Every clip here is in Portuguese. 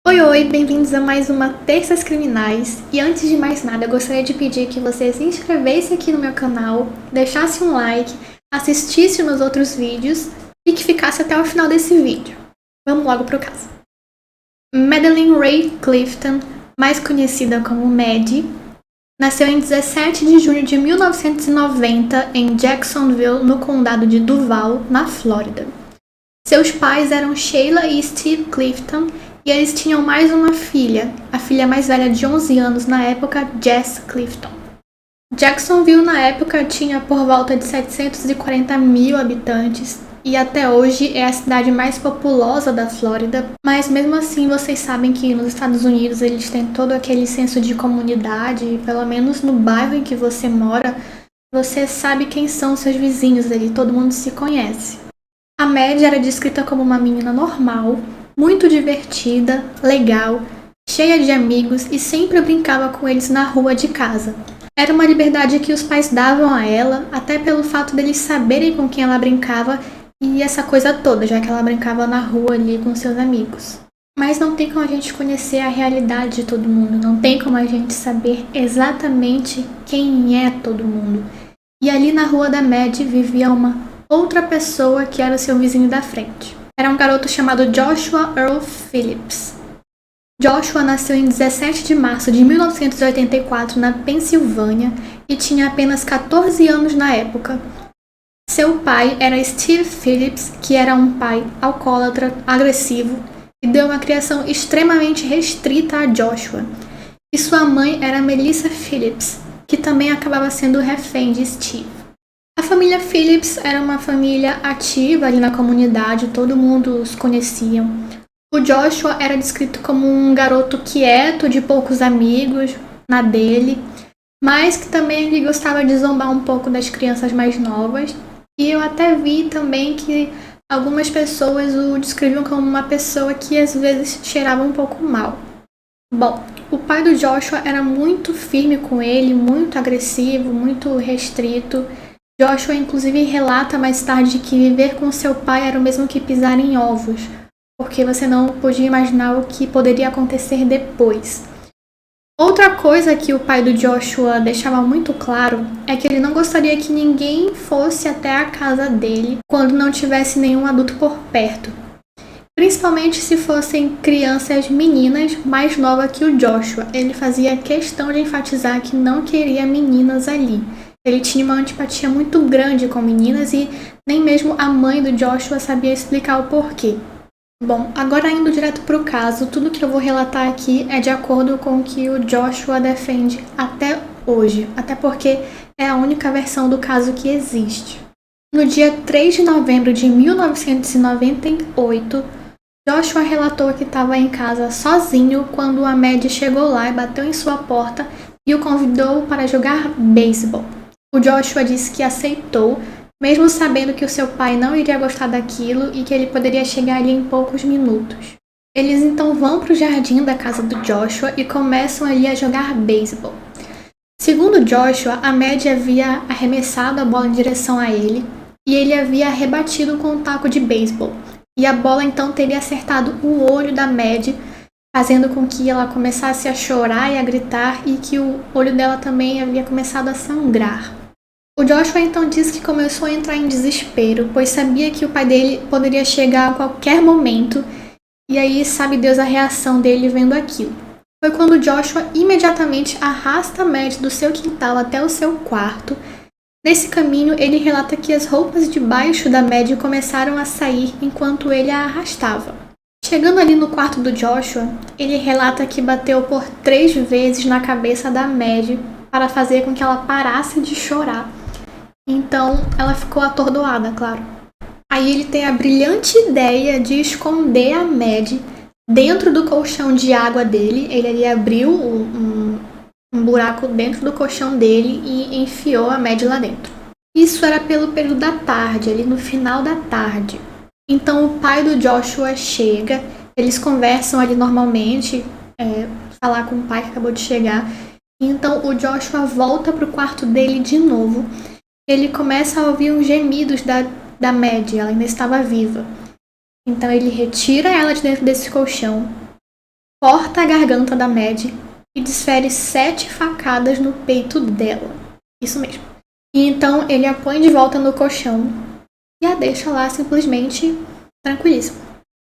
Oi, oi, bem-vindos a mais uma Terças Criminais. E antes de mais nada, eu gostaria de pedir que você se inscrevesse aqui no meu canal, deixasse um like, assistisse meus outros vídeos e que ficasse até o final desse vídeo. Vamos logo pro caso. Madeleine Ray Clifton, mais conhecida como Maddie, nasceu em 17 de junho de 1990 em Jacksonville, no condado de Duval, na Flórida. Seus pais eram Sheila e Steve Clifton e eles tinham mais uma filha, a filha mais velha de 11 anos na época, Jess Clifton. Jacksonville na época tinha por volta de 740 mil habitantes e até hoje é a cidade mais populosa da Flórida, mas mesmo assim vocês sabem que nos Estados Unidos eles têm todo aquele senso de comunidade e pelo menos no bairro em que você mora, você sabe quem são seus vizinhos ali, todo mundo se conhece. A Maddie era descrita como uma menina normal, muito divertida, legal, cheia de amigos e sempre brincava com eles na rua de casa. Era uma liberdade que os pais davam a ela, até pelo fato deles saberem com quem ela brincava e essa coisa toda, já que ela brincava na rua ali com seus amigos. Mas não tem como a gente conhecer a realidade de todo mundo, não tem como a gente saber exatamente quem é todo mundo. E ali na rua da Maddie vivia uma outra pessoa que era o seu vizinho da frente. Era um garoto chamado Joshua Earl Phillips. Joshua nasceu em 17 de março de 1984 na Pensilvânia e tinha apenas 14 anos na época. Seu pai era Steve Phillips, que era um pai alcoólatra, agressivo e deu uma criação extremamente restrita a Joshua. E sua mãe era Melissa Phillips, que também acabava sendo refém de Steve. A família Phillips era uma família ativa ali na comunidade, todo mundo os conhecia. O Joshua era descrito como um garoto quieto, de poucos amigos, na dele, mas que também ele gostava de zombar um pouco das crianças mais novas. E eu até vi também que algumas pessoas o descreviam como uma pessoa que às vezes cheirava um pouco mal. Bom, o pai do Joshua era muito firme com ele, muito agressivo, muito restrito. Joshua inclusive relata mais tarde que viver com seu pai era o mesmo que pisar em ovos, porque você não podia imaginar o que poderia acontecer depois. Outra coisa que o pai do Joshua deixava muito claro é que ele não gostaria que ninguém fosse até a casa dele quando não tivesse nenhum adulto por perto. Principalmente se fossem crianças meninas mais novas que o Joshua. Ele fazia questão de enfatizar que não queria meninas ali. Ele tinha uma antipatia muito grande com meninas e nem mesmo a mãe do Joshua sabia explicar o porquê. Bom, agora indo direto para o caso, tudo que eu vou relatar aqui é de acordo com o que o Joshua defende até hoje, até porque é a única versão do caso que existe. No dia 3 de novembro de 1998, Joshua relatou que estava em casa sozinho quando a Maddie chegou lá e bateu em sua porta e o convidou para jogar beisebol. O Joshua disse que aceitou, mesmo sabendo que o seu pai não iria gostar daquilo e que ele poderia chegar ali em poucos minutos. Eles então vão para o jardim da casa do Joshua e começam ali a jogar beisebol. Segundo Joshua, a Maddie havia arremessado a bola em direção a ele e ele havia rebatido com um taco de beisebol. E a bola então teria acertado o olho da Maddie, fazendo com que ela começasse a chorar e a gritar e que o olho dela também havia começado a sangrar. O Joshua então disse que começou a entrar em desespero, pois sabia que o pai dele poderia chegar a qualquer momento, e aí sabe Deus a reação dele vendo aquilo. Foi quando Joshua imediatamente arrasta a Maddie do seu quintal até o seu quarto. Nesse caminho, ele relata que as roupas debaixo da Maddie começaram a sair enquanto ele a arrastava. Chegando ali no quarto do Joshua, ele relata que bateu por 3 vezes na cabeça da Maddie para fazer com que ela parasse de chorar. Então, ela ficou atordoada, claro. Aí ele tem a brilhante ideia de esconder a Maddie dentro do colchão de água dele. Ele abriu um buraco dentro do colchão dele e enfiou a Maddie lá dentro. Isso era pelo período da tarde, ali no final da tarde. Então o pai do Joshua chega, eles conversam ali normalmente, falar com o pai que acabou de chegar. Então o Joshua volta para o quarto dele de novo. Ele começa a ouvir uns gemidos da Maddie, ela ainda estava viva. Então ele retira ela de dentro desse colchão, corta a garganta da Mad e desfere 7 facadas no peito dela. Isso mesmo. E então ele a põe de volta no colchão e a deixa lá simplesmente tranquilíssima.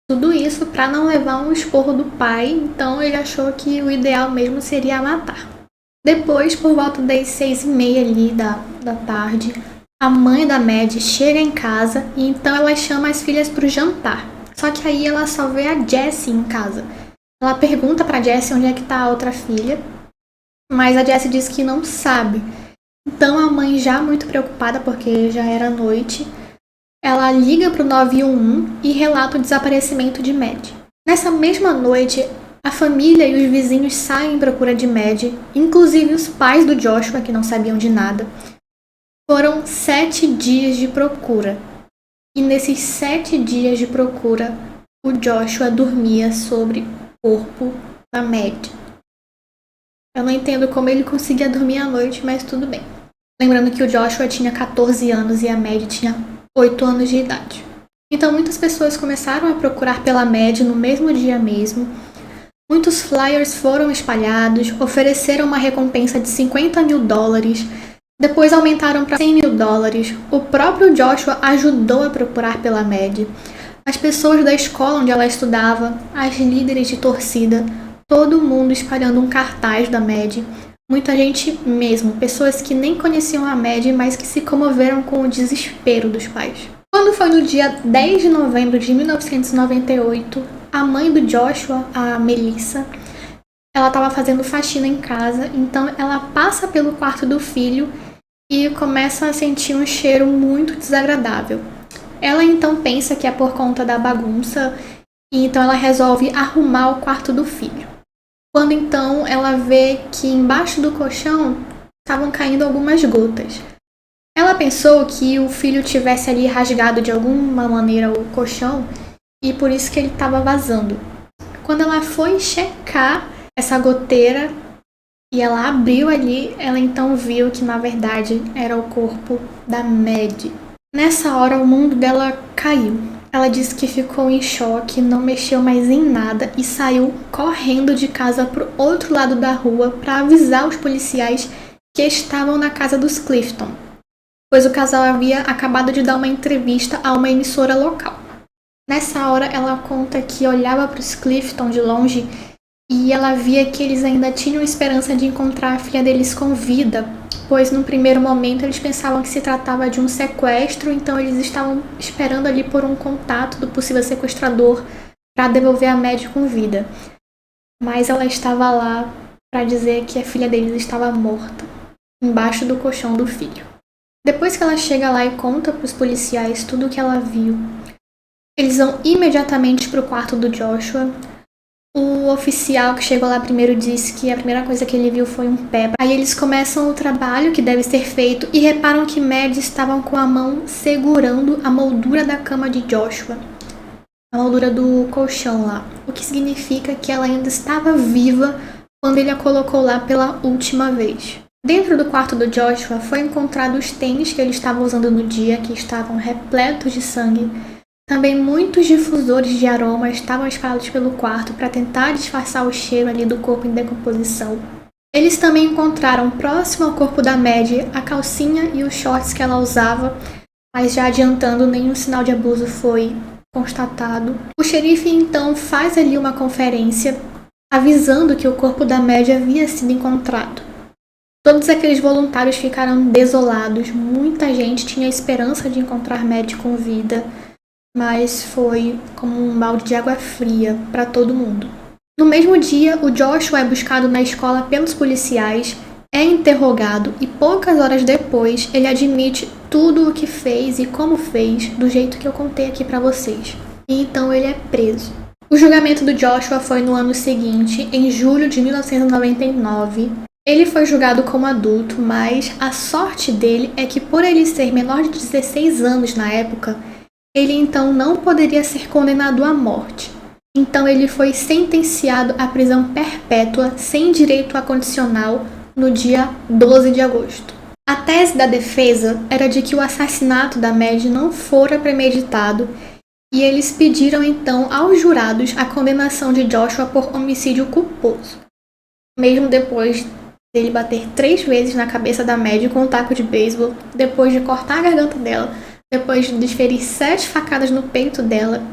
Tudo isso para não levar um esporro do pai, então ele achou que o ideal mesmo seria matar. Depois, por volta das 6h30 ali da tarde, a mãe da Mad chega em casa e então ela chama as filhas para o jantar. Só que aí ela só vê a Jessie em casa. Ela pergunta para Jessie onde é que está a outra filha, mas a Jessie diz que não sabe. Então a mãe, já muito preocupada porque já era noite, ela liga para o 911 e relata o desaparecimento de Mad. Nessa mesma noite, a família e os vizinhos saem em procura de Mad, inclusive os pais do Joshua, que não sabiam de nada. Foram 7 dias de procura. E nesses 7 dias de procura, o Joshua dormia sobre o corpo da Mad. Eu não entendo como ele conseguia dormir à noite, mas tudo bem. Lembrando que o Joshua tinha 14 anos e a Mad tinha 8 anos de idade. Então muitas pessoas começaram a procurar pela Mad no mesmo dia mesmo. Muitos flyers foram espalhados, ofereceram uma recompensa de $50 mil. Depois aumentaram para $100 mil. O próprio Joshua ajudou a procurar pela Mad. As pessoas da escola onde ela estudava, as líderes de torcida, todo mundo espalhando um cartaz da Mad. Muita gente mesmo, pessoas que nem conheciam a Mad, mas que se comoveram com o desespero dos pais. Quando foi no dia 10 de novembro de 1998, a mãe do Joshua, a Melissa, ela estava fazendo faxina em casa, então ela passa pelo quarto do filho e começa a sentir um cheiro muito desagradável. Ela então pensa que é por conta da bagunça, e então ela resolve arrumar o quarto do filho. Quando então ela vê que embaixo do colchão estavam caindo algumas gotas. Ela pensou que o filho tivesse ali rasgado de alguma maneira o colchão e por isso que ele estava vazando. Quando ela foi checar essa goteira e ela abriu ali, ela então viu que na verdade era o corpo da Mad. Nessa hora o mundo dela caiu. Ela disse que ficou em choque, não mexeu mais em nada e saiu correndo de casa para o outro lado da rua para avisar os policiais que estavam na casa dos Clifton, pois o casal havia acabado de dar uma entrevista a uma emissora local. Nessa hora ela conta que olhava para os Clifton de longe e ela via que eles ainda tinham esperança de encontrar a filha deles com vida, pois no primeiro momento eles pensavam que se tratava de um sequestro, então eles estavam esperando ali por um contato do possível sequestrador para devolver a Mad com vida. Mas ela estava lá para dizer que a filha deles estava morta, embaixo do colchão do filho. Depois que ela chega lá e conta para os policiais tudo o que ela viu, eles vão imediatamente para o quarto do Joshua. O oficial que chegou lá primeiro disse que a primeira coisa que ele viu foi um pé. Aí eles começam o trabalho que deve ser feito e reparam que Mad estavam com a mão segurando a moldura da cama de Joshua. A moldura do colchão lá. O que significa que ela ainda estava viva quando ele a colocou lá pela última vez. Dentro do quarto do Joshua foi encontrado os tênis que ele estava usando no dia, que estavam repletos de sangue. Também muitos difusores de aroma estavam espalhados pelo quarto para tentar disfarçar o cheiro ali do corpo em decomposição. Eles também encontraram próximo ao corpo da Mad a calcinha e os shorts que ela usava, mas já adiantando, nenhum sinal de abuso foi constatado. O xerife então faz ali uma conferência avisando que o corpo da Mad havia sido encontrado. Todos aqueles voluntários ficaram desolados, muita gente tinha esperança de encontrar Mad com vida, mas foi como um balde de água fria para todo mundo. No mesmo dia, o Joshua é buscado na escola pelos policiais, é interrogado e poucas horas depois ele admite tudo o que fez e como fez, do jeito que eu contei aqui para vocês. E então ele é preso. O julgamento do Joshua foi no ano seguinte, em julho de 1999. Ele foi julgado como adulto, mas a sorte dele é que por ele ser menor de 16 anos na época, ele então não poderia ser condenado à morte. Então ele foi sentenciado à prisão perpétua sem direito a condicional no dia 12 de agosto. A tese da defesa era de que o assassinato da Mad não fora premeditado e eles pediram então aos jurados a condenação de Joshua por homicídio culposo, mesmo depois dele bater 3 vezes na cabeça da Maddie com um taco de beisebol, depois de cortar a garganta dela, depois de desferir 7 facadas no peito dela.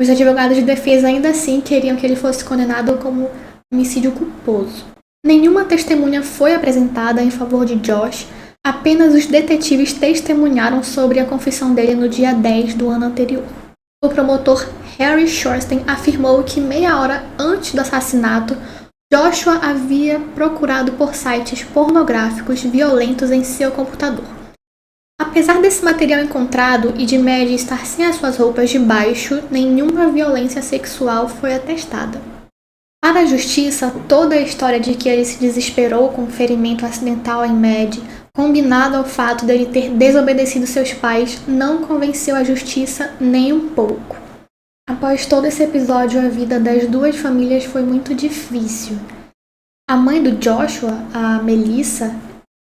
Os advogados de defesa ainda assim queriam que ele fosse condenado como homicídio culposo. Nenhuma testemunha foi apresentada em favor de Josh, apenas os detetives testemunharam sobre a confissão dele no dia 10 do ano anterior. O promotor Harry Shorsten afirmou que meia hora antes do assassinato, Joshua havia procurado por sites pornográficos violentos em seu computador. Apesar desse material encontrado e de Maddie estar sem as suas roupas de baixo, nenhuma violência sexual foi atestada. Para a justiça, toda a história de que ele se desesperou com um ferimento acidental em Maddie, combinado ao fato de ele ter desobedecido seus pais, não convenceu a justiça nem um pouco. Após todo esse episódio, a vida das duas famílias foi muito difícil. A mãe do Joshua, a Melissa,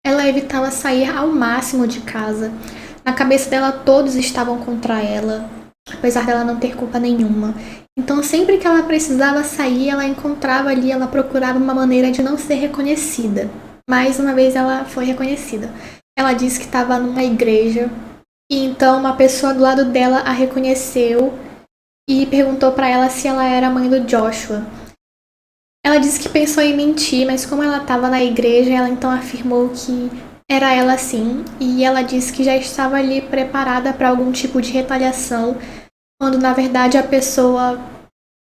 ela evitava sair ao máximo de casa. Na cabeça dela, todos estavam contra ela, apesar dela não ter culpa nenhuma. Então, sempre que ela precisava sair, ela encontrava ali, ela procurava uma maneira de não ser reconhecida. Mais uma vez, ela foi reconhecida. Ela disse que estava numa igreja, e então uma pessoa do lado dela a reconheceu e perguntou para ela se ela era a mãe do Joshua. Ela disse que pensou em mentir, mas como ela estava na igreja, ela então afirmou que era ela sim, e ela disse que já estava ali preparada para algum tipo de retaliação, quando na verdade a pessoa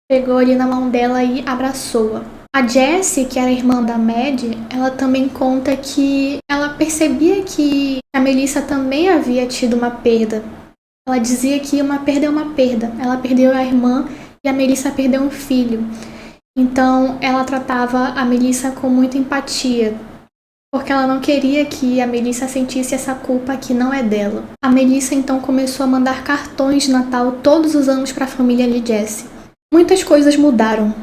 pegou ali na mão dela e abraçou-a. A Jessie, que era a irmã da Maddie, ela também conta que ela percebia que a Melissa também havia tido uma perda. Ela dizia que uma perda é uma perda. Ela perdeu a irmã e a Melissa perdeu um filho. Então, ela tratava a Melissa com muita empatia, porque ela não queria que a Melissa sentisse essa culpa que não é dela. A Melissa, então, começou a mandar cartões de Natal todos os anos para a família de Jessie. Muitas coisas mudaram.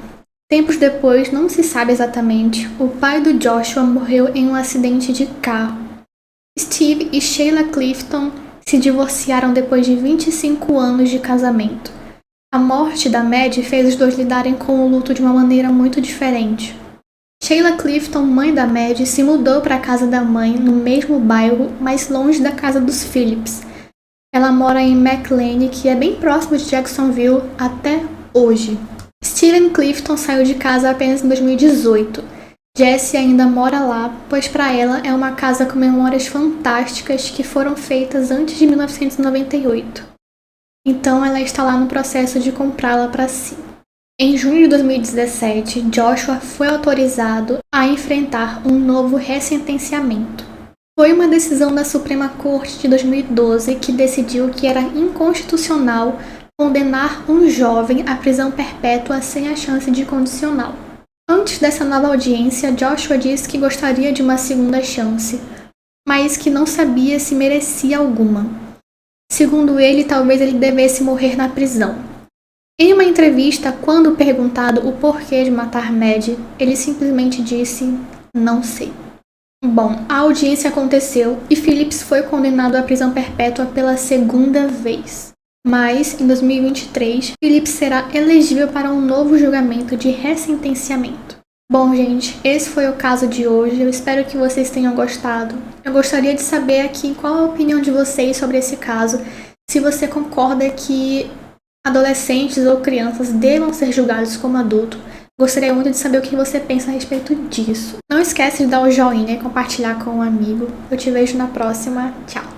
Tempos depois, não se sabe exatamente, o pai do Joshua morreu em um acidente de carro. Steve e Sheila Clifton se divorciaram depois de 25 anos de casamento. A morte da Maddie fez os dois lidarem com o luto de uma maneira muito diferente. Sheila Clifton, mãe da Maddie, se mudou para a casa da mãe no mesmo bairro, mas longe da casa dos Phillips. Ela mora em McLean, que é bem próximo de Jacksonville até hoje. Steven Clifton saiu de casa apenas em 2018. Jessie ainda mora lá, pois para ela é uma casa com memórias fantásticas que foram feitas antes de 1998. Então ela está lá no processo de comprá-la para si. Em junho de 2017, Joshua foi autorizado a enfrentar um novo ressentenciamento. Foi uma decisão da Suprema Corte de 2012 que decidiu que era inconstitucional condenar um jovem à prisão perpétua sem a chance de condicional. Antes dessa nova audiência, Joshua disse que gostaria de uma segunda chance, mas que não sabia se merecia alguma. Segundo ele, talvez ele devesse morrer na prisão. Em uma entrevista, quando perguntado o porquê de matar Maddie, ele simplesmente disse, não sei. Bom, a audiência aconteceu e Phillips foi condenado à prisão perpétua pela segunda vez. Mas, em 2023, Phillips será elegível para um novo julgamento de ressentenciamento. Bom, gente, esse foi o caso de hoje. Eu espero que vocês tenham gostado. Eu gostaria de saber aqui qual a opinião de vocês sobre esse caso. Se você concorda que adolescentes ou crianças devam ser julgados como adultos. Gostaria muito de saber o que você pensa a respeito disso. Não esquece de dar o joinha e compartilhar com um amigo. Eu te vejo na próxima. Tchau!